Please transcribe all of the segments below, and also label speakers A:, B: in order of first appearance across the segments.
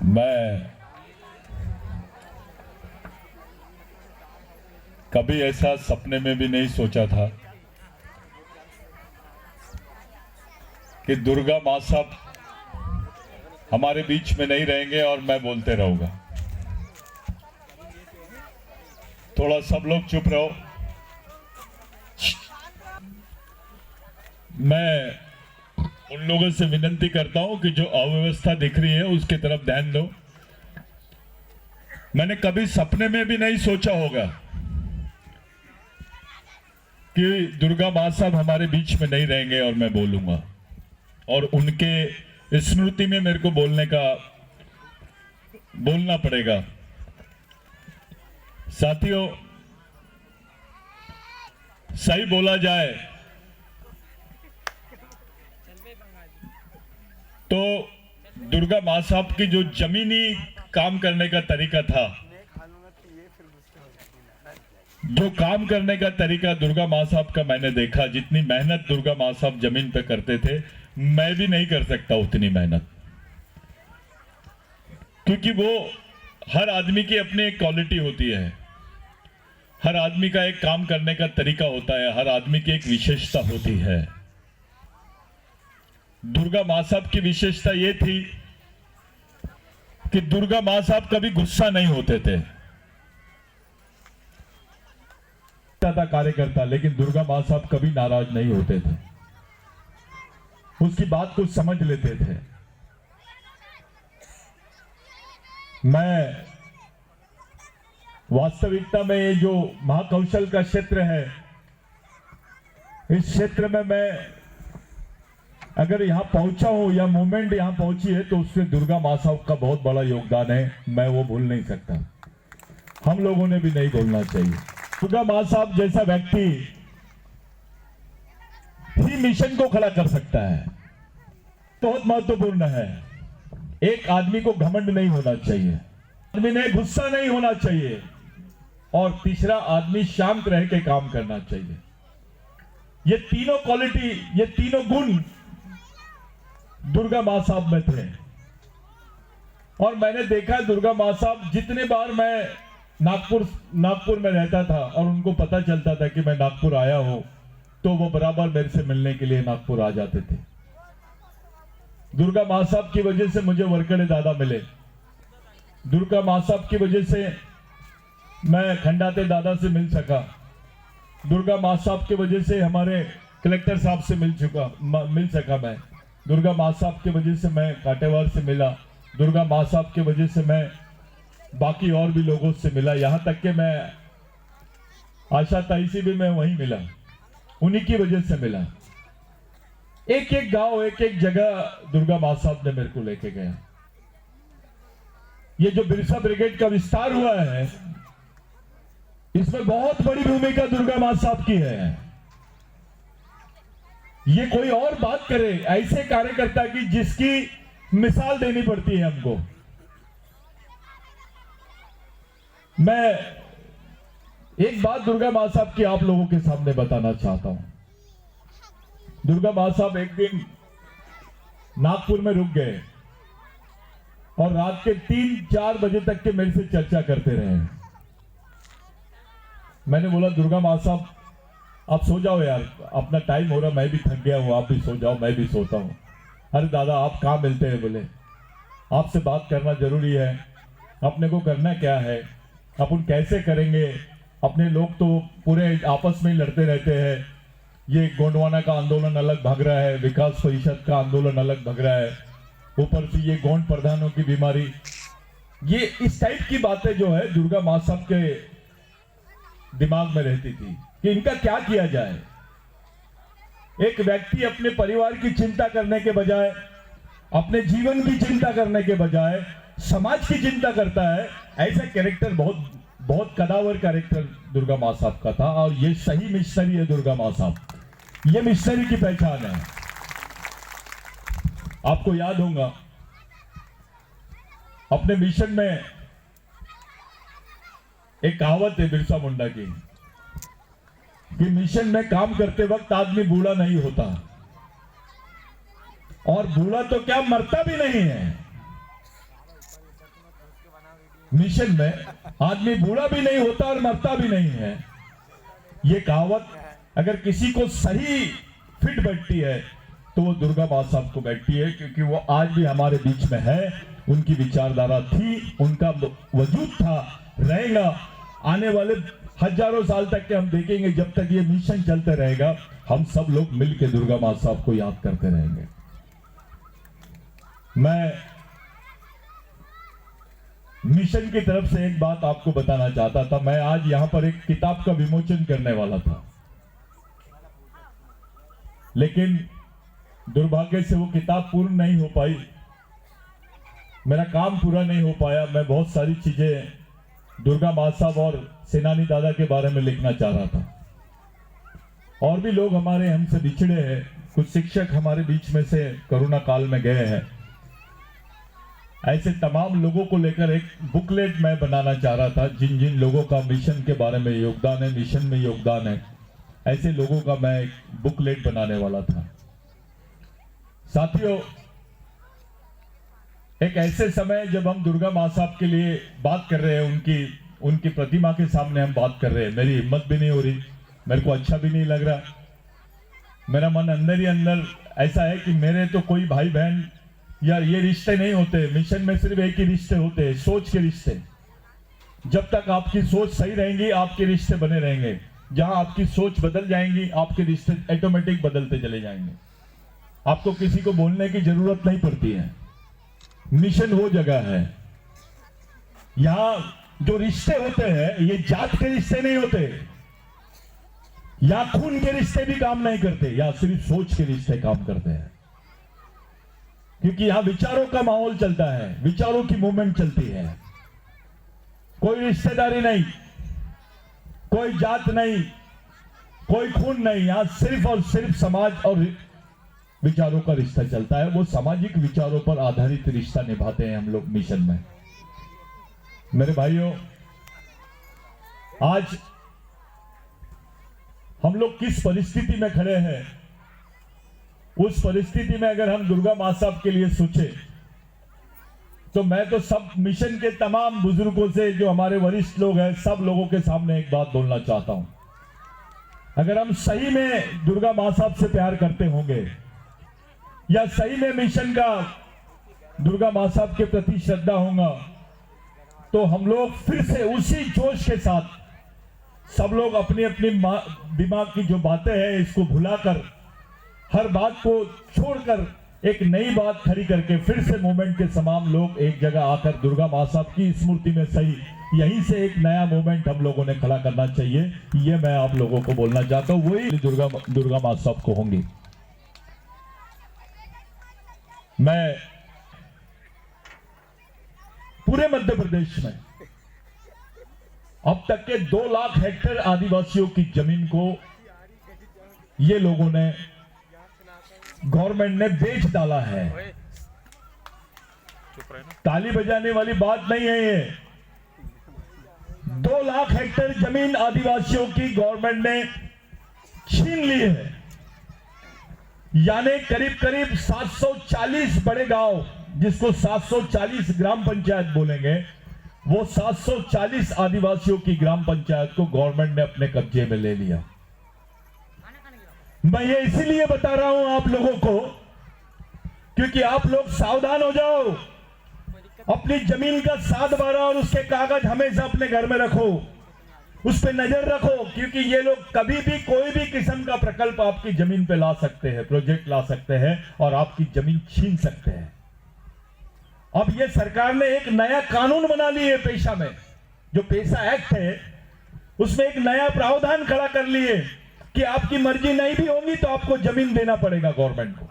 A: मैं कभी ऐसा सपने में भी नहीं सोचा था कि दुर्गा माँ साहब हमारे बीच में नहीं रहेंगे और मैं बोलते रहूंगा। थोड़ा सब लोग चुप रहो। मैं उन लोगों से विनती करता हूं कि जो अव्यवस्था दिख रही है उसकी तरफ ध्यान दो। मैंने कभी सपने में भी नहीं सोचा होगा कि दुर्गा माँ साहब हमारे बीच में नहीं रहेंगे और मैं बोलूंगा, और उनके स्मृति में मेरे को बोलना पड़ेगा। साथियों, सही बोला जाए तो दुर्गा माँ साहब की जो जमीनी काम करने का तरीका था, जो काम करने का तरीका दुर्गा माँ साहब का मैंने देखा, जितनी मेहनत दुर्गा माँ साहब जमीन पे करते थे, मैं भी नहीं कर सकता उतनी मेहनत। क्योंकि वो हर आदमी की अपनी एक क्वालिटी होती है, हर आदमी का एक काम करने का तरीका होता है, हर आदमी की एक विशेषता होती है। दुर्गा माँ साहब की विशेषता ये थी कि दुर्गा माँ साहब कभी गुस्सा नहीं होते थे। था कार्यकर्ता, लेकिन दुर्गा माँ साहब कभी नाराज नहीं होते थे, उसकी बात को समझ लेते थे। मैं वास्तविकता में ये जो महाकौशल का क्षेत्र है, इस क्षेत्र में मैं अगर यहां पहुंचा हूं या मूवमेंट यहां पहुंची है तो उसमें दुर्गा माँ साहब का बहुत बड़ा योगदान है। मैं वो भूल नहीं सकता, हम लोगों ने भी नहीं भूलना चाहिए। दुर्गा माँ साहब जैसा व्यक्ति ही मिशन को खड़ा कर सकता है, बहुत महत्वपूर्ण है। एक आदमी को घमंड नहीं होना चाहिए, आदमी ने गुस्सा नहीं होना चाहिए, और तीसरा आदमी शांत रह के काम करना चाहिए। ये तीनों क्वालिटी, ये तीनों गुण दुर्गा माँ साहब में थे। और मैंने देखा दुर्गा माँ साहब, जितने बार मैं नागपुर में रहता था और उनको पता चलता था कि मैं नागपुर आया हूं, तो वो बराबर मेरे से मिलने के लिए नागपुर आ जाते थे। दुर्गा माँ साहब की वजह से मुझे वरकड़े दादा मिले, दुर्गा माँ साहब की वजह से मैं खंडाते दादा से मिल सका, दुर्गा माँ साहब की वजह से हमारे कलेक्टर साहब से मिल सका मैं, दुर्गा माँ साहब की वजह से मैं काटेवार से मिला, दुर्गा माँ साहब की वजह से मैं बाकी और भी लोगों से मिला, यहां तक कि मैं आशा ताई से भी मैं वहीं मिला, उन्हीं की वजह से मिला। एक एक गांव, एक एक जगह दुर्गा माँ साहब ने मेरे को लेके गया। ये जो बिरसा ब्रिगेड का विस्तार हुआ है, इसमें बहुत बड़ी भूमिका दुर्गा माँ साहब की है। ये कोई और बात करे, ऐसे कार्यकर्ता की जिसकी मिसाल देनी पड़ती है हमको। मैं एक बात दुर्गा माँ साहब की आप लोगों के सामने बताना चाहता हूं। दुर्गा माँ साहब एक दिन नागपुर में रुक गए और रात के 3-4 बजे तक के मेरे से चर्चा करते रहे। मैंने बोला दुर्गा माँ साहब आप सो जाओ यार, अपना टाइम हो रहा, मैं भी थक गया हूं, आप भी सो जाओ, मैं भी सोता हूं। अरे दादा आप कहां मिलते हैं? बोले आपसे बात करना जरूरी है। अपने को करना क्या है, अपन कैसे करेंगे? अपने लोग तो पूरे आपस में लड़ते रहते हैं। ये गोंडवाना का आंदोलन अलग भाग रहा है, विकास परिषद का आंदोलन अलग भाग रहा है, ऊपर से ये गोंड प्रधानों की बीमारी, ये इस टाइप की बातें जो है दुर्गा माँ साहब के दिमाग में रहती थी कि इनका क्या किया जाए। एक व्यक्ति अपने परिवार की चिंता करने के बजाय, अपने जीवन की चिंता करने के बजाय समाज की चिंता करता है। ऐसा कैरेक्टर बहुत कदावर कैरेक्टर दुर्गा माँ साहब का था, और ये सही मिशनरी है दुर्गा माँ साहब, ये मिशनरी की पहचान है। आपको याद होगा अपने मिशन में एक कहावत है बिरसा मुंडा की कि मिशन में काम करते वक्त आदमी बूढ़ा नहीं होता, और बूढ़ा तो क्या मरता भी नहीं है। मिशन में आदमी बूढ़ा भी नहीं होता और मरता भी नहीं है। ये कहावत अगर किसी को सही फिट बैठती है तो वो दुर्गा माँ साहब को बैठती है, क्योंकि वो आज भी हमारे बीच में है। उनकी विचारधारा थी, उनका वजूद था, रहेगा। आने वाले हजारों साल तक के हम देखेंगे, जब तक ये मिशन चलते रहेगा हम सब लोग मिलकर दुर्गा माँ साहब को याद करते रहेंगे। मैं मिशन की तरफ से एक बात आपको बताना चाहता था। मैं आज यहां पर एक किताब का विमोचन करने वाला था, लेकिन दुर्भाग्य से वो किताब पूर्ण नहीं हो पाई, मेरा काम पूरा नहीं हो पाया। मैं बहुत सारी चीजें दुर्गा माँ साहब और सेनानी दादा के बारे में लिखना चाह रहा था। और भी लोग हमारे हमसे बिछड़े हैं, कुछ शिक्षक हमारे बीच में से कोरोना काल में गए हैं। ऐसे तमाम लोगों को लेकर एक बुकलेट मैं बनाना चाह रहा था, जिन जिन लोगों का मिशन के बारे में योगदान है, मिशन में योगदान है, ऐसे लोगों का मैं एक बुकलेट बनाने वाला था। साथियों, एक ऐसे समय जब हम दुर्गा माँ साहब के लिए बात कर रहे हैं, उनकी प्रतिमा के सामने हम बात कर रहे हैं, मेरी हिम्मत भी नहीं हो रही, मेरे को अच्छा भी नहीं लग रहा। मेरा मन अंदर ही अंदर ऐसा है कि मेरे तो कोई भाई बहन या ये रिश्ते नहीं होते। मिशन में सिर्फ एक ही रिश्ते होते हैं, सोच के रिश्ते। जब तक आपकी सोच सही रहेंगी आपके रिश्ते बने रहेंगे। जहां आपकी सोच बदल जाएंगी आपके रिश्ते ऑटोमेटिक बदलते चले जाएंगे। आपको किसी को बोलने की जरूरत नहीं पड़ती है। मिशन वो जगह है, यहां जो रिश्ते होते हैं ये जात के रिश्ते नहीं होते, या खून के रिश्ते भी काम नहीं करते, या सिर्फ सोच के रिश्ते काम करते हैं। क्योंकि यहां विचारों का माहौल चलता है, विचारों की मूवमेंट चलती है। कोई रिश्तेदारी नहीं, कोई जात नहीं, कोई खून नहीं, यहां सिर्फ और सिर्फ समाज और विचारों का रिश्ता चलता है। वो सामाजिक विचारों पर आधारित रिश्ता निभाते हैं हम लोग मिशन में। मेरे भाइयों, आज हम लोग किस परिस्थिति में खड़े हैं, उस परिस्थिति में अगर हम दुर्गा माँ साहब के लिए सोचे तो मैं तो सब मिशन के तमाम बुजुर्गों से, जो हमारे वरिष्ठ लोग हैं, सब लोगों के सामने एक बात बोलना चाहता हूं। अगर हम सही में दुर्गा माँ साहब से प्यार करते होंगे या सही में मिशन का दुर्गा माँ साहब के प्रति श्रद्धा होगा, तो हम लोग फिर से उसी जोश के साथ सब लोग अपनी अपनी दिमाग की जो बातें हैं इसको भुलाकर, हर बात को छोड़कर एक नई बात खड़ी करके फिर से मूवमेंट के तमाम लोग एक जगह आकर दुर्गा माँ साहब की स्मृति में सही, यहीं से एक नया मूवमेंट हम लोगों ने खड़ा करना चाहिए। ये मैं आप लोगों को बोलना चाहता हूं, वही दुर्गा माँ साहब को होंगी। मैं पूरे मध्य प्रदेश में अब तक के 2 लाख हेक्टेयर आदिवासियों की जमीन को ये लोगों ने, गवर्नमेंट ने बेच डाला है। ताली बजाने वाली बात नहीं है ये। 2 लाख हेक्टेयर जमीन आदिवासियों की गवर्नमेंट ने छीन ली है। यानी करीब करीब 740 बड़े गांव, जिसको 740 ग्राम पंचायत बोलेंगे, वो 740 आदिवासियों की ग्राम पंचायत को गवर्नमेंट ने अपने कब्जे में ले लिया। मैं ये इसीलिए बता रहा हूं आप लोगों को, क्योंकि आप लोग सावधान हो जाओ, अपनी जमीन का 7/12 और उसके कागज हमेशा अपने घर में रखो, उस पर नजर रखो, क्योंकि ये लोग कभी भी कोई भी किस्म का प्रकल्प आपकी जमीन पे ला सकते हैं, प्रोजेक्ट ला सकते हैं और आपकी जमीन छीन सकते हैं। अब ये सरकार ने एक नया कानून बना लिए है पेशा में, जो पेशा एक्ट है, उसमें एक नया प्रावधान खड़ा कर लिए कि आपकी मर्जी नहीं भी होगी तो आपको जमीन देना पड़ेगा गवर्नमेंट को।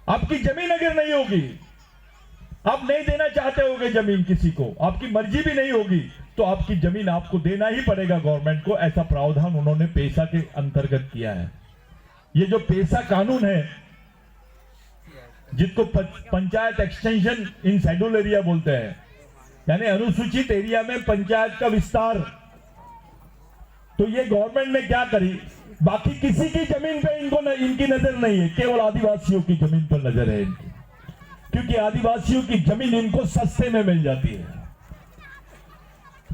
A: आपकी जमीन अगर नहीं होगी, आप नहीं देना चाहते होगे जमीन किसी को, आपकी मर्जी भी नहीं होगी, तो आपकी जमीन आपको देना ही पड़ेगा गवर्नमेंट को। ऐसा प्रावधान उन्होंने पेशा के अंतर्गत किया है। ये जो पेशा कानून है, जिसको panchayat extension in schedule area बोलते हैं, यानी अनुसूचित एरिया में पंचायत का विस्तार, तो ये गवर्नमेंट ने क्या करी, बाकी किसी की जमीन पे इनकी नजर नहीं है, केवल आदिवासियों की जमीन पर नजर है इनकी। क्योंकि आदिवासियों की जमीन इनको सस्ते में मिल जाती है।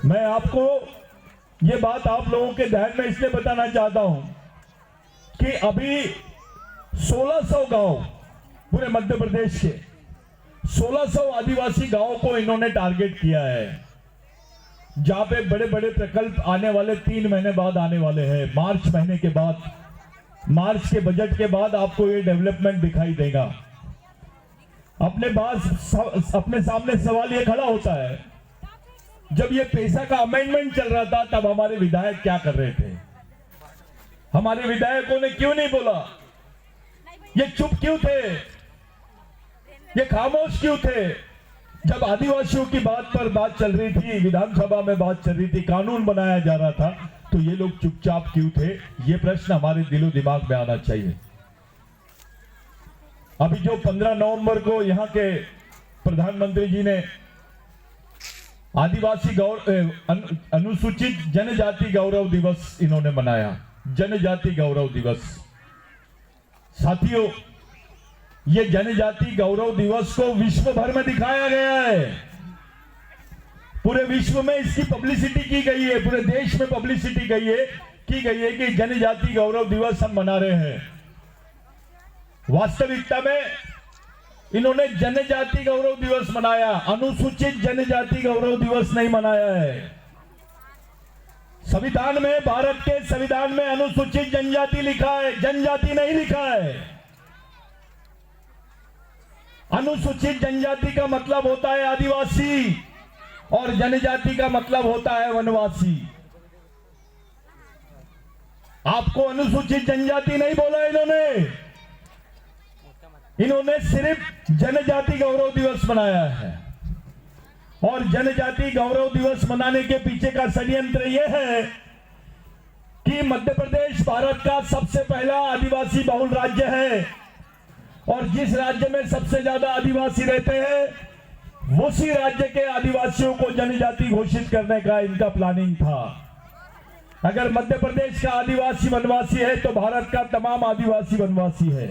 A: मैं आपको ये बात आप लोगों के ध्यान में इसलिए बताना चाहता हूं कि अभी 1600 गांव पूरे मध्य प्रदेश के 1600 आदिवासी गांवों को इन्होंने टारगेट किया है, जहां पे बड़े बड़े प्रकल्प आने वाले 3 महीने बाद आने वाले हैं। मार्च महीने के बाद, मार्च के बजट के बाद आपको ये डेवलपमेंट दिखाई देगा। अपने सामने सवाल ये खड़ा होता है, जब ये पैसा का अमेंडमेंट चल रहा था तब हमारे विधायक क्या कर रहे थे? हमारे विधायकों ने क्यों नहीं बोला? ये चुप क्यों थे? ये खामोश क्यों थे? जब आदिवासियों की बात पर बात चल रही थी, विधानसभा में बात चल रही थी, कानून बनाया जा रहा था, तो ये लोग चुपचाप क्यों थे? ये प्रश्न हमारे दिलो दिमाग में आना चाहिए। अभी जो 15 नवंबर को यहाँ के प्रधानमंत्री जी ने आदिवासी अनुसूचित जनजाति गौरव दिवस इन्होंने मनाया, जनजाति गौरव दिवस। साथियों, ये जनजाति गौरव दिवस को विश्व भर में दिखाया गया है, पूरे विश्व में इसकी पब्लिसिटी की गई है, पूरे देश में पब्लिसिटी की गई है कि जनजाति गौरव दिवस हम मना रहे हैं। वास्तविकता में इन्होंने जनजाति गौरव दिवस मनाया, अनुसूचित जनजाति गौरव दिवस नहीं मनाया है। संविधान में, भारत के संविधान में अनुसूचित जनजाति लिखा है, जनजाति नहीं लिखा है। अनुसूचित जनजाति का मतलब होता है आदिवासी और जनजाति का मतलब होता है वनवासी। आपको अनुसूचित जनजाति नहीं बोला इन्होंने सिर्फ जनजाति गौरव दिवस मनाया है। और जनजाति गौरव दिवस मनाने के पीछे का षड्यंत्र यह है कि मध्य प्रदेश भारत का सबसे पहला आदिवासी बहुल राज्य है और जिस राज्य में सबसे ज्यादा आदिवासी रहते हैं उसी राज्य के आदिवासियों को जनजाति घोषित करने का इनका प्लानिंग था। अगर मध्य प्रदेश का आदिवासी वनवासी है तो भारत का तमाम आदिवासी वनवासी है।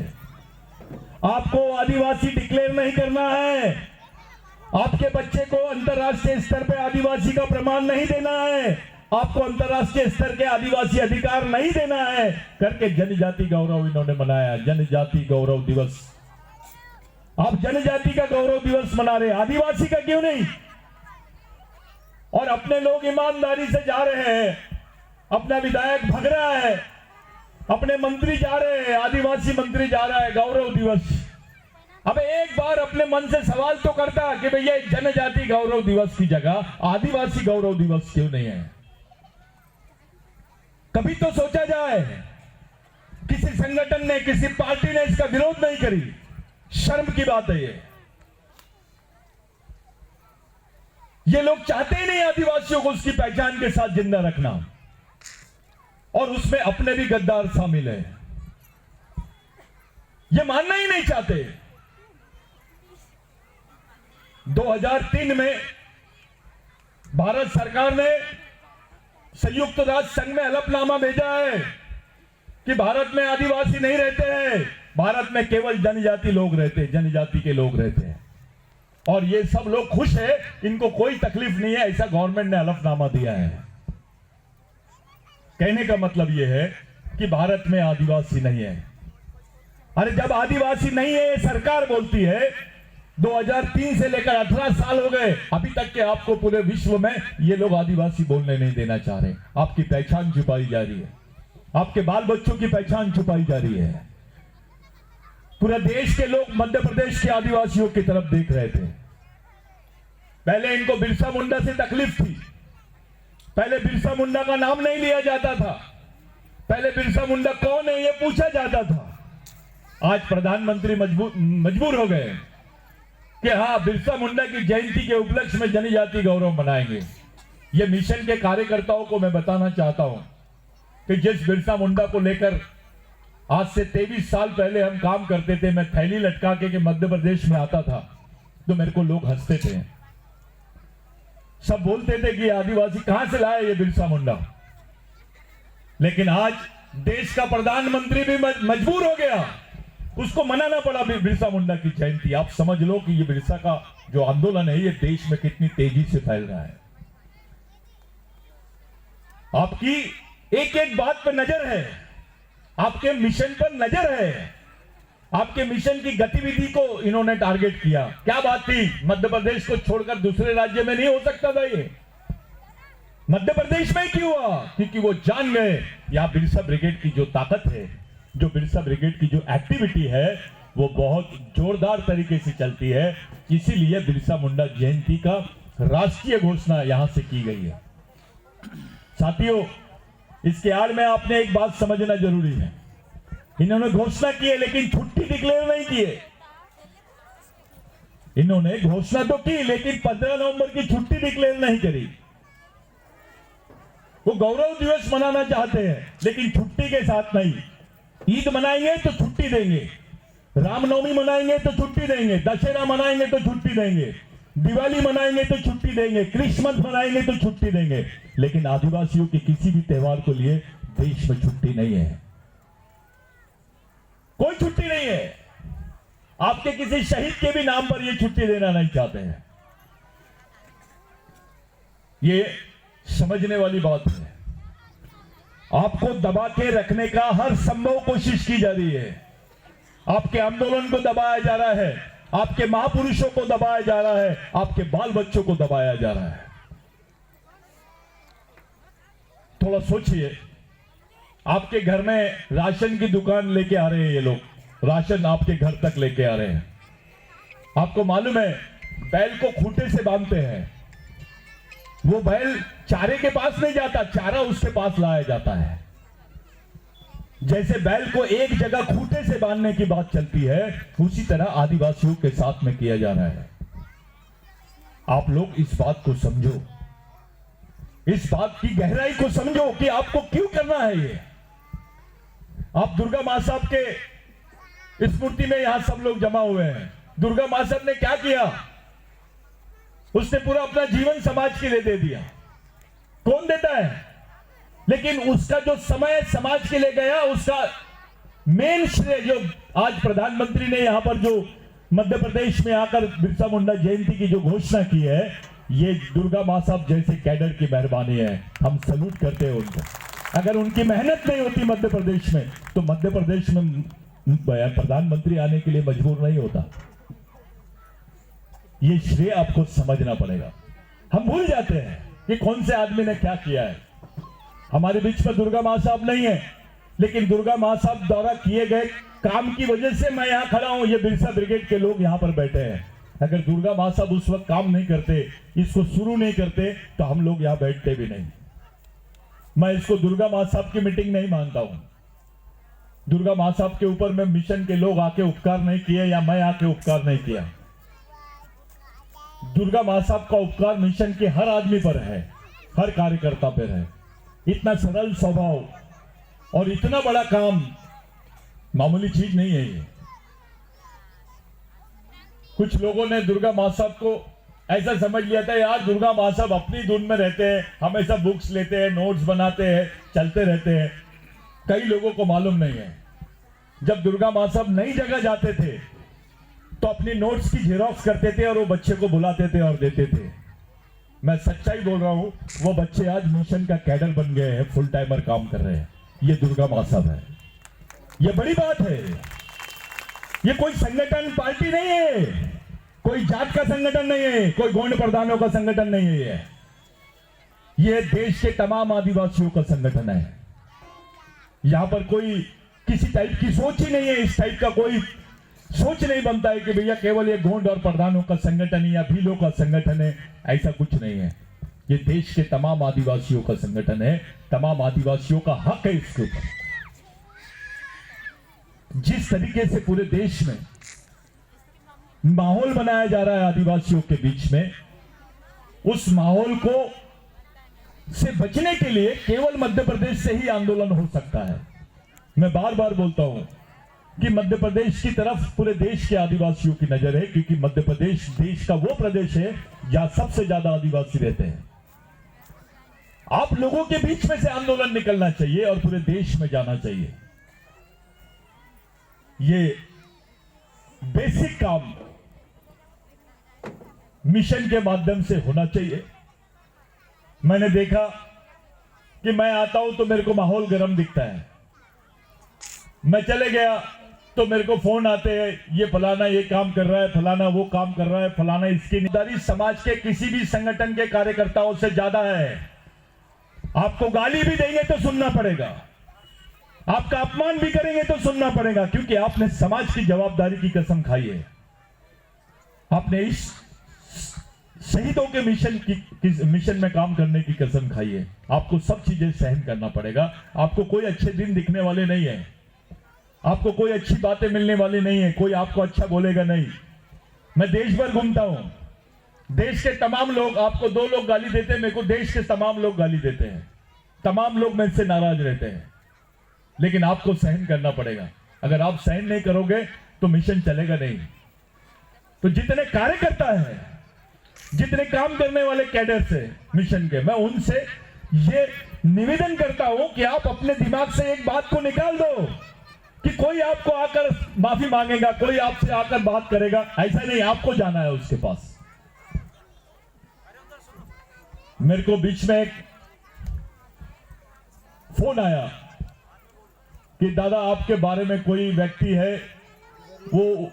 A: आपको आदिवासी डिक्लेयर नहीं करना है, आपके बच्चे को अंतर्राष्ट्रीय स्तर पर आदिवासी का प्रमाण नहीं देना है, आपको अंतर्राष्ट्रीय स्तर के आदिवासी अधिकार नहीं देना है करके जनजाति गौरव इन्होंने मनाया, जनजाति गौरव दिवस। आप जनजाति का गौरव दिवस मना रहे, आदिवासी का क्यों नहीं? और अपने लोग ईमानदारी से जा रहे हैं, अपना विधायक भग रहा है, अपने मंत्री जा रहे हैं, आदिवासी मंत्री जा रहा है गौरव दिवस। अब एक बार अपने मन से सवाल तो करता कि भैया जनजाति गौरव दिवस की जगह आदिवासी गौरव दिवस क्यों नहीं है? कभी तो सोचा जाए। किसी संगठन ने, किसी पार्टी ने इसका विरोध नहीं करी। शर्म की बात है ये लोग चाहते ही नहीं आदिवासियों को उसकी पहचान के साथ जिंदा रखना और उसमें अपने भी गद्दार शामिल है, ये मानना ही नहीं चाहते। 2003 में भारत सरकार ने संयुक्त राष्ट्र संघ में हलफनामा भेजा है कि भारत में आदिवासी नहीं रहते हैं, भारत में केवल जनजाति लोग रहते हैं, जनजाति के लोग रहते हैं और ये सब लोग खुश है, इनको कोई तकलीफ नहीं है, ऐसा गवर्नमेंट ने हलफनामा दिया है। कहने का मतलब यह है कि भारत में आदिवासी नहीं है। अरे जब आदिवासी नहीं है, सरकार बोलती है, 2003 से लेकर 18 साल हो गए, अभी तक के आपको पूरे विश्व में ये लोग आदिवासी बोलने नहीं देना चाह रहे। आपकी पहचान छुपाई जा रही है, आपके बाल बच्चों की पहचान छुपाई जा रही है। पूरे देश के लोग मध्य प्रदेश के आदिवासियों की तरफ देख रहे थे। पहले इनको बिरसा मुंडा से तकलीफ थी, पहले बिरसा मुंडा का नाम नहीं लिया जाता था, पहले बिरसा मुंडा कौन है ये पूछा जाता था। आज प्रधानमंत्री मजबूर हो गए कि हाँ, बिरसा मुंडा की जयंती के उपलक्ष्य में जनजाति गौरव मनाएंगे। ये मिशन के कार्यकर्ताओं को मैं बताना चाहता हूं कि जिस बिरसा मुंडा को लेकर आज से 23 साल पहले हम काम करते थे, मैं थैली लटका के मध्य प्रदेश में आता था तो मेरे को लोग हंसते थे, सब बोलते थे कि आदिवासी कहां से लाए ये बिरसा मुंडा। लेकिन आज देश का प्रधानमंत्री भी मजबूर हो गया, उसको मनाना पड़ा बिरसा मुंडा की जयंती। आप समझ लो कि ये बिरसा का जो आंदोलन है ये देश में कितनी तेजी से फैल रहा है। आपकी एक एक बात पर नजर है, आपके मिशन पर नजर है, आपके मिशन की गतिविधि को इन्होंने टारगेट किया। क्या बात थी, मध्य प्रदेश को छोड़कर दूसरे राज्य में नहीं हो सकता था ये, मध्य प्रदेश में क्यों हुआ? क्योंकि वो जान गए यहां बिरसा ब्रिगेड की जो ताकत है, जो बिरसा ब्रिगेड की जो एक्टिविटी है वो बहुत जोरदार तरीके से चलती है। इसीलिए बिरसा मुंडा जयंती का राष्ट्रीय घोषणा यहां से की गई है। साथियों, इसके आड़ में आपने एक बात समझना जरूरी है। इन्होंने घोषणा की है लेकिन छुट्टी डिक्लेयर नहीं की है। इन्होंने घोषणा तो की लेकिन 15 नवंबर की छुट्टी डिक्लेयर नहीं करी। वो गौरव दिवस मनाना चाहते हैं लेकिन छुट्टी के साथ नहीं। ईद मनाएंगे तो छुट्टी देंगे, रामनवमी मनाएंगे तो छुट्टी देंगे, दशहरा मनाएंगे तो छुट्टी देंगे, दिवाली मनाएंगे तो छुट्टी देंगे, क्रिसमस मनाएंगे तो छुट्टी देंगे, लेकिन आदिवासियों के किसी भी त्योहार को लिए देश में छुट्टी नहीं है, कोई छुट्टी नहीं है। आपके किसी शहीद के भी नाम पर ये छुट्टी देना नहीं चाहते हैं। ये समझने वाली बात है। आपको दबा के रखने का हर संभव कोशिश की जा रही है। आपके आंदोलन को दबाया जा रहा है, आपके महापुरुषों को दबाया जा रहा है, आपके बाल बच्चों को दबाया जा रहा है। थोड़ा सोचिए, आपके घर में राशन की दुकान लेके आ रहे हैं ये लोग, राशन आपके घर तक लेके आ रहे हैं। आपको मालूम है बैल को खूंटे से बांधते हैं, वो बैल चारे के पास नहीं जाता, चारा उसके पास लाया जाता है। जैसे बैल को एक जगह खूंटे से बांधने की बात चलती है, उसी तरह आदिवासियों के साथ में किया जा रहा है। आप लोग इस बात को समझो, इस बात की गहराई को समझो कि आपको क्यों करना है ये। आप दुर्गा मां साहब के स्मृति में यहां सब लोग जमा हुए हैं। दुर्गा मां साहब ने क्या किया? उसने पूरा अपना जीवन समाज के लिए दे दिया। कौन देता है? लेकिन उसका जो समय समाज के लिए गया, उसका मेन श्रेय जो आज प्रधानमंत्री ने यहां पर जो मध्य प्रदेश में आकर बिरसा मुंडा जयंती की जो घोषणा की है, ये दुर्गा मां साहब जैसे कैडर की मेहरबानी है। हम सल्यूट करते हैं उनको। अगर उनकी मेहनत नहीं होती मध्य प्रदेश में, तो मध्य प्रदेश में प्रधानमंत्री आने के लिए मजबूर नहीं होता। ये श्रेय आपको समझना पड़ेगा। हम भूल जाते हैं कि कौन से आदमी ने क्या किया है। हमारे बीच में दुर्गा मां साहब नहीं है, लेकिन दुर्गा मां साहब द्वारा किए गए काम की वजह से मैं यहां खड़ा हूं। ये बिरसा ब्रिगेड के लोग यहां पर बैठे हैं। अगर दुर्गा मां साहब उस वक्त काम नहीं करते, इसको शुरू नहीं करते, तो हम लोग यहां बैठते भी नहीं। मैं इसको दुर्गा मां साहब की मीटिंग नहीं मानता हूं। दुर्गा मां साहब के ऊपर में मिशन के लोग आके उपकार नहीं किए या मैं आके उपकार नहीं किया। दुर्गा मां साहब का उपकार मिशन के हर आदमी पर है, हर कार्यकर्ता पर है। इतना सरल स्वभाव और इतना बड़ा काम मामूली चीज नहीं है ये। कुछ लोगों ने दुर्गा मां साहब को ऐसा समझ लिया था, यार दुर्गा मां साहब अपनी धुन में रहते हैं, हमेशा बुक्स लेते हैं, नोट्स बनाते हैं, चलते रहते हैं। कई लोगों को मालूम नहीं है, जब दुर्गा मां साहब नई जगह जाते थे तो अपनी नोट्स की जेरॉक्स करते थे और वो बच्चे को बुलाते थे और देते थे। मैं सच्चाई बोल रहा हूं, वो बच्चे आज मिशन का कैडर बन गए हैं, फुल टाइमर काम कर रहे हैं। ये दुर्गा मां साहब है। ये बड़ी बात है। ये कोई संगठन पार्टी नहीं है, कोई जात का संगठन नहीं है, कोई गोंड प्रधानों का संगठन नहीं है। ये देश के तमाम आदिवासियों का संगठन है। यहां पर कोई किसी टाइप की सोच ही नहीं है। इस टाइप का कोई सोच नहीं बनता है कि भैया केवल ये गोंड और प्रधानों का संगठन है या भीलों का संगठन है। ऐसा कुछ नहीं है। ये देश के तमाम आदिवासियों का संगठन है। तमाम आदिवासियों का हक है इसके ऊपर। जिस तरीके से पूरे देश में माहौल बनाया जा रहा है आदिवासियों के बीच में, उस माहौल को से बचने के लिए केवल मध्य प्रदेश से ही आंदोलन हो सकता है। मैं बार बार बोलता हूं कि मध्य प्रदेश की तरफ पूरे देश के आदिवासियों की नजर है, क्योंकि मध्य प्रदेश देश का वो प्रदेश है जहां सबसे ज्यादा आदिवासी रहते हैं। आप लोगों के बीच में से आंदोलन निकलना चाहिए और पूरे देश में जाना चाहिए। ये बेसिक काम मिशन के माध्यम से होना चाहिए। मैंने देखा कि मैं आता हूं तो मेरे को माहौल गर्म दिखता है, मैं चले गया तो मेरे को फोन आते हैं, ये फलाना ये काम कर रहा है, फलाना वो काम कर रहा है, फलाना इसकी निदारी समाज के किसी भी संगठन के कार्यकर्ताओं से ज्यादा है। आपको गाली भी देंगे तो सुनना पड़ेगा, आपका अपमान भी करेंगे तो सुनना पड़ेगा, क्योंकि आपने समाज की जवाबदारी की कसम खाई है। आपने इस शहीदों के मिशन में काम करने की कसम खाई है। आपको सब चीजें सहन करना पड़ेगा। आपको कोई अच्छे दिन दिखने वाले नहीं है, आपको कोई अच्छी बातें मिलने वाली नहीं है, कोई आपको अच्छा बोलेगा नहीं। मैं देश भर घूमता हूं, देश के तमाम लोग, आपको 2 लोग गाली देते हैं, मेरे को देश के तमाम लोग गाली देते हैं, तमाम लोग मेरे से नाराज रहते हैं, लेकिन आपको सहन करना पड़ेगा। अगर आप सहन नहीं करोगे तो मिशन चलेगा नहीं। तो जितने कार्यकर्ता हैं, जितने काम करने वाले कैडर्स हैं मिशन के, मैं उनसे ये निवेदन करता हूं कि आप अपने दिमाग से एक बात को निकाल दो कि कोई आपको आकर माफी मांगेगा, कोई आपसे आकर बात करेगा, ऐसा नहीं। आपको जाना है उसके पास। मेरे को बीच में एक फोन आया कि दादा आपके बारे में कोई व्यक्ति है, वो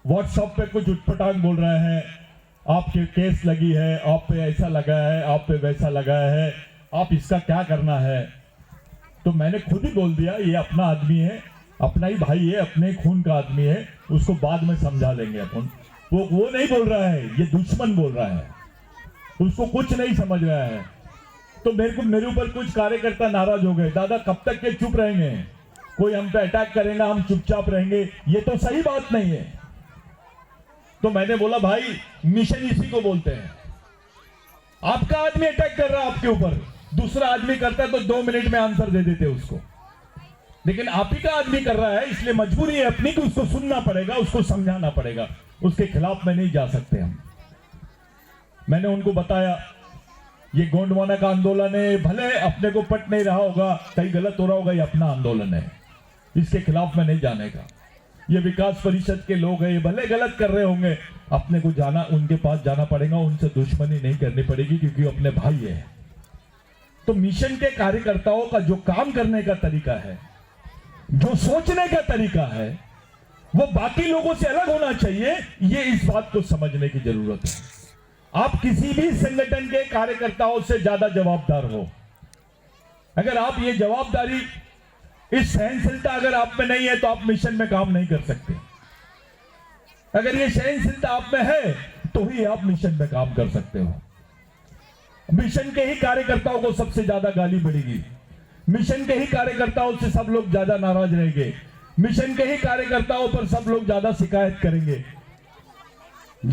A: व्हाट्सएप पे कुछ उटपटांग बोल रहा है, आपके केस लगी है, आप पे ऐसा लगा है, आप पे वैसा लगा है, आप इसका क्या करना है। तो मैंने खुद ही बोल दिया, ये अपना आदमी है, अपना ही भाई है, अपने खून का आदमी है, उसको बाद में समझा लेंगे अपन। वो नहीं बोल रहा है, ये दुश्मन बोल रहा है, उसको कुछ नहीं समझ रहा है। तो मेरे ऊपर कुछ कार्यकर्ता नाराज हो गए, दादा कब तक के चुप रहेंगे, कोई हम पे अटैक करेगा हम चुपचाप रहेंगे, ये तो सही बात नहीं है। तो मैंने बोला भाई मिशन इसी को बोलते हैं। आपका आदमी अटैक कर रहा है आपके ऊपर, दूसरा आदमी करता है तो 2 मिनट में आंसर दे देते उसको, लेकिन आप ही का आदमी कर रहा है, इसलिए मजबूरी है अपनी कि उसको सुनना पड़ेगा, उसको समझाना पड़ेगा, उसके खिलाफ में नहीं जा सकते हम। मैंने उनको बताया ये गोंडवाना का आंदोलन है, भले अपने को पट नहीं रहा होगा, कहीं गलत हो रहा होगा, ये अपना आंदोलन है, इसके खिलाफ में नहीं जाने का। ये विकास परिषद के लोग हैं, ये भले गलत कर रहे होंगे, अपने को जाना, उनके पास जाना पड़ेगा, उनसे दुश्मनी नहीं करनी पड़ेगी, क्योंकि अपने भाई है। तो मिशन के कार्यकर्ताओं का जो काम करने का तरीका है, जो सोचने का तरीका है, वो बाकी लोगों से अलग होना चाहिए। ये इस बात को समझने की जरूरत है। आप किसी भी संगठन के कार्यकर्ताओं से ज्यादा जवाबदार हो। अगर आप ये जवाबदारी, इस सहनशीलता अगर आप में नहीं है तो आप मिशन में काम नहीं कर सकते। अगर ये सहनशीलता आप में है तो ही आप मिशन में काम कर सकते हो। मिशन के ही कार्यकर्ताओं को सबसे ज्यादा गाली पड़ेगी, मिशन के ही कार्यकर्ताओं से सब लोग ज्यादा नाराज रहेंगे, मिशन के ही कार्यकर्ताओं पर सब लोग ज्यादा शिकायत करेंगे।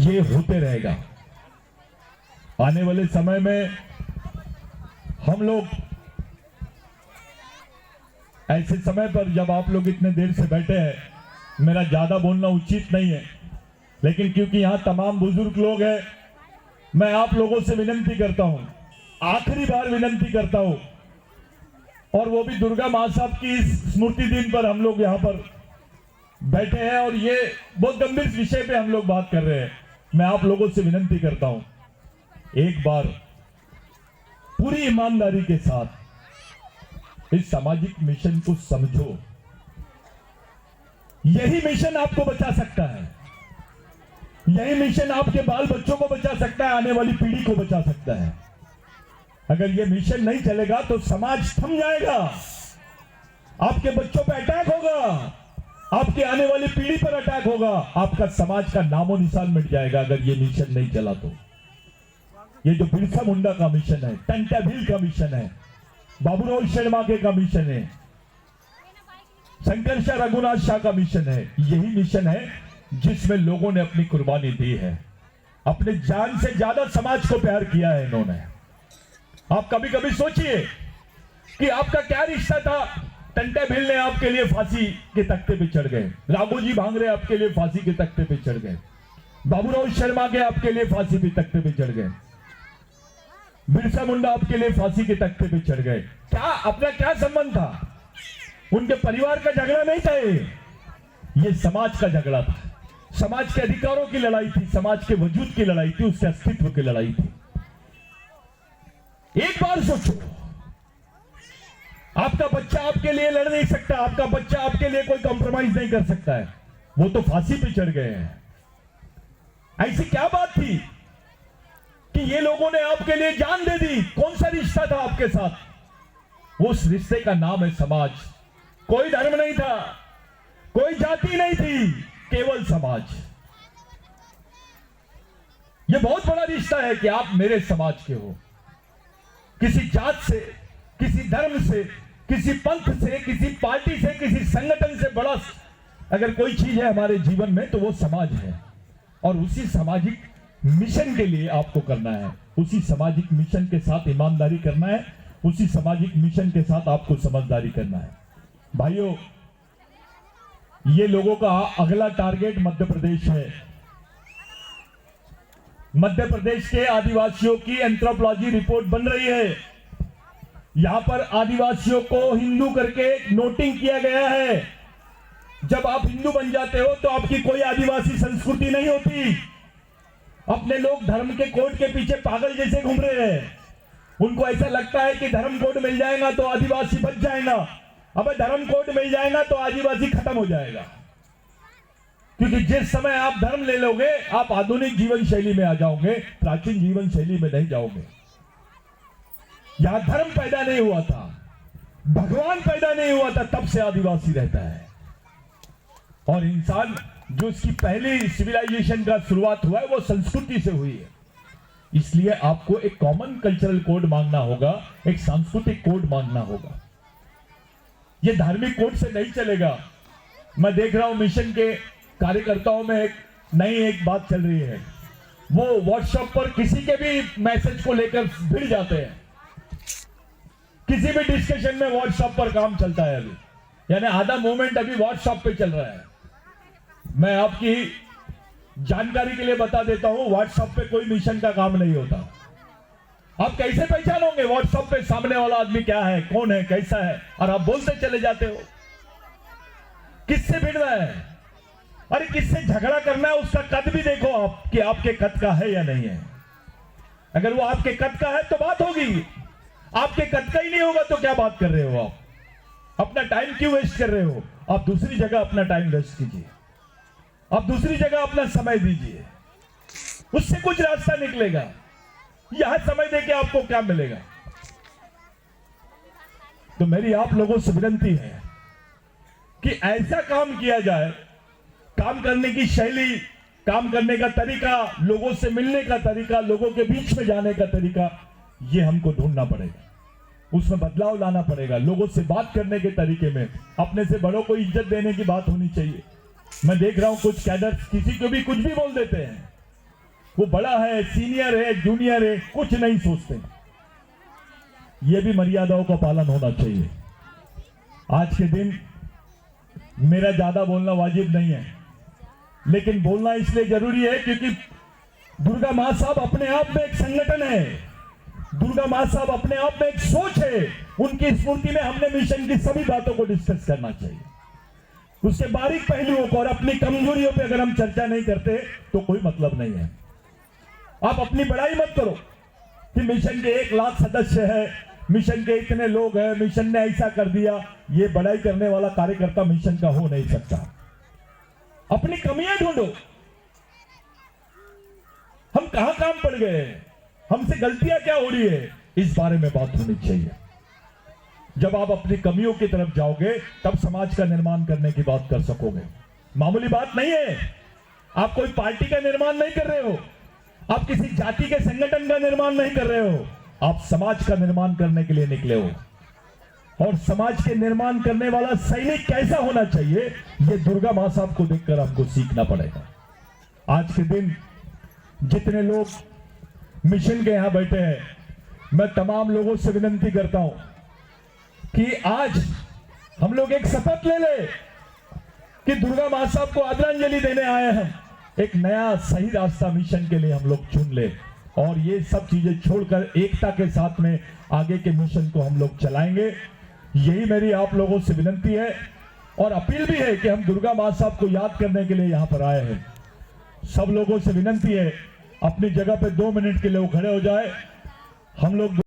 A: ये होते रहेगा। आने वाले समय में हम लोग ऐसे समय पर, जब आप लोग इतने देर से बैठे हैं, मेरा ज्यादा बोलना उचित नहीं है, लेकिन क्योंकि यहां तमाम बुजुर्ग लोग हैं, मैं आप लोगों से विनती करता हूं, आखिरी बार विनती करता हूं, और वो भी दुर्गा मां साहब की इस स्मृति दिन पर हम लोग यहां पर बैठे हैं और ये बहुत गंभीर विषय पे हम लोग बात कर रहे हैं। मैं आप लोगों से विनती करता हूं, एक बार पूरी ईमानदारी के साथ इस सामाजिक मिशन को समझो। यही मिशन आपको बचा सकता है, यही मिशन आपके बाल बच्चों को बचा सकता है, आने वाली पीढ़ी को बचा सकता है। अगर यह मिशन नहीं चलेगा तो समाज थम जाएगा, आपके बच्चों पर अटैक होगा, आपके आने वाली पीढ़ी पर अटैक होगा, आपका समाज का नामो निशान मिट जाएगा अगर यह मिशन नहीं चला तो। ये जो बिरसा मुंडा का मिशन है, टंटा भील का मिशन है, बाबूराव शर्मा के का मिशन है, शंकर शाह रघुनाथ शाह का मिशन है, यही मिशन है जिसमें लोगों ने अपनी कुर्बानी दी है, अपने जान से ज्यादा समाज को प्यार किया है इन्होंने। आप कभी कभी सोचिए कि आपका क्या रिश्ता था। टंटा भील ने आपके लिए फांसी के तख्ते पे चढ़ गए, राघोजी भांगरे आपके लिए फांसी के तख्ते पे चढ़ गए, बाबूराव शर्मा के आपके लिए फांसी के तख्ते पे चढ़ गए, बिरसा मुंडा आपके लिए फांसी के तख्ते पे चढ़ गए। क्या अपना क्या संबंध था? उनके परिवार का झगड़ा नहीं था, ये समाज का झगड़ा था। समाज के अधिकारों की लड़ाई थी, समाज के वजूद की लड़ाई थी, उसके अस्तित्व की लड़ाई थी। एक बार सोचो, आपका बच्चा आपके लिए लड़ नहीं सकता, आपका बच्चा आपके लिए कोई कॉम्प्रोमाइज नहीं कर सकता है, वो तो फांसी पे चढ़ गए हैं। ऐसी क्या बात थी कि ये लोगों ने आपके लिए जान दे दी? कौन सा रिश्ता था आपके साथ? उस रिश्ते का नाम है समाज। कोई धर्म नहीं था, कोई जाति नहीं थी, केवल समाज। यह बहुत बड़ा रिश्ता है कि आप मेरे समाज के हो। किसी जात से, किसी धर्म से, किसी पंथ से, किसी पार्टी से, किसी संगठन से बड़ा अगर कोई चीज है हमारे जीवन में तो वो समाज है। और उसी सामाजिक मिशन के लिए आपको करना है, उसी सामाजिक मिशन के साथ ईमानदारी करना है, उसी सामाजिक मिशन के साथ आपको समझदारी करना है। भाइयों, ये लोगों का अगला टारगेट मध्य प्रदेश है। मध्य प्रदेश के आदिवासियों की एंथ्रोपोलॉजी रिपोर्ट बन रही है। यहां पर आदिवासियों को हिंदू करके नोटिंग किया गया है। जब आप हिंदू बन जाते हो तो आपकी कोई आदिवासी संस्कृति नहीं होती। अपने लोग धर्म के कोड के पीछे पागल जैसे घूम रहे हैं। उनको ऐसा लगता है कि धर्म कोड मिल जाएगा तो आदिवासी बच जाएगा। अब धर्म कोड मिल जाएगा तो आदिवासी खत्म हो जाएगा, क्योंकि जिस समय आप धर्म ले लोगे आप आधुनिक जीवन शैली में आ जाओगे, प्राचीन जीवन शैली में नहीं जाओगे। यहां धर्म पैदा नहीं हुआ था, भगवान पैदा नहीं हुआ था, तब से आदिवासी रहता है। और इंसान जो इसकी पहली सिविलाइजेशन का शुरुआत हुआ है वो संस्कृति से हुई है। इसलिए आपको एक कॉमन कल्चरल कोड मांगना होगा, एक सांस्कृतिक कोड मांगना होगा। ये धार्मिक कोड से नहीं चलेगा। मैं देख रहा हूं मिशन के कार्यकर्ताओं में एक नई बात चल रही है। वो व्हाट्सएप पर किसी के भी मैसेज को लेकर भिड़ जाते हैं। किसी भी डिस्कशन में व्हाट्सएप पर काम चलता है अभी, यानी आधा मूवमेंट अभी व्हाट्सएप पे चल रहा है। मैं आपकी जानकारी के लिए बता देता हूं, व्हाट्सएप पे कोई मिशन का काम नहीं होता। आप कैसे पहचानोगे व्हाट्सएप पे सामने वाला आदमी क्या है, कौन है, कैसा है, और आप बोलते चले जाते हो। किससे भिड़ना है? अरे किससे झगड़ा करना है, उसका कद भी देखो आप कि आपके कद का है या नहीं है। अगर वो आपके कद का है तो बात होगी, आपके कद का ही नहीं होगा तो क्या बात कर रहे हो आप? अपना टाइम क्यों वेस्ट कर रहे हो? आप दूसरी जगह अपना टाइम वेस्ट कीजिए, आप दूसरी जगह अपना समय दीजिए, उससे कुछ रास्ता निकलेगा। यहां समय देके आपको क्या मिलेगा? तो मेरी आप लोगों से विनती है कि ऐसा काम किया जाए, काम करने की शैली, काम करने का तरीका, लोगों से मिलने का तरीका, लोगों के बीच में जाने का तरीका, ये हमको ढूंढना पड़ेगा, उसमें बदलाव लाना पड़ेगा। लोगों से बात करने के तरीके में अपने से बड़ों को इज्जत देने की बात होनी चाहिए। मैं देख रहा हूं कुछ कैडर्स किसी को भी कुछ भी बोल देते हैं। वो बड़ा है, सीनियर है, जूनियर है, कुछ नहीं सोचते। ये भी मर्यादाओं का पालन होना चाहिए। आज के दिन मेरा ज्यादा बोलना वाजिब नहीं है, लेकिन बोलना इसलिए जरूरी है क्योंकि दुर्गा मां साहब अपने आप में एक संगठन है, दुर्गा मां साहब अपने आप में एक सोच है। उनकी स्मृति में हमने मिशन की सभी बातों को डिस्कस करना चाहिए, उसके बारीक पहलुओं को, और अपनी कमजोरियों पे अगर हम चर्चा नहीं करते तो कोई मतलब नहीं है। आप अपनी बड़ाई मत करो कि मिशन के 1 लाख सदस्य है, मिशन के इतने लोग हैं, मिशन ने ऐसा कर दिया। ये बड़ाई करने वाला कार्यकर्ता मिशन का हो नहीं सकता। अपनी कमियां ढूंढो, हम कहां काम पड़ गए हैं, हमसे गलतियां क्या हो रही है, इस बारे में बात होनी चाहिए। जब आप अपनी कमियों की तरफ जाओगे तब समाज का निर्माण करने की बात कर सकोगे। मामूली बात नहीं है। आप कोई पार्टी का निर्माण नहीं कर रहे हो, आप किसी जाति के संगठन का निर्माण नहीं कर रहे हो, आप समाज का निर्माण करने के लिए निकले हो। और समाज के निर्माण करने वाला सैनिक कैसा होना चाहिए, यह दुर्गा मां साहब को देखकर हमको सीखना पड़ेगा। आज के दिन जितने लोग मिशन के यहां बैठे हैं, मैं तमाम लोगों से विनती करता हूं कि आज हम लोग एक शपथ ले ले कि दुर्गा मां साहब को आदरांजलि देने आए हैं। एक नया सही रास्ता मिशन के लिए हम लोग चुन ले और ये सब चीजें छोड़कर एकता के साथ में आगे के मिशन को हम लोग चलाएंगे। यही मेरी आप लोगों से विनती है और अपील भी है कि हम दुर्गा मां साहब को याद करने के लिए यहां पर आए हैं। सब लोगों से विनंती है, अपनी जगह पे 2 मिनट के लिए वो खड़े हो जाए। हम लोग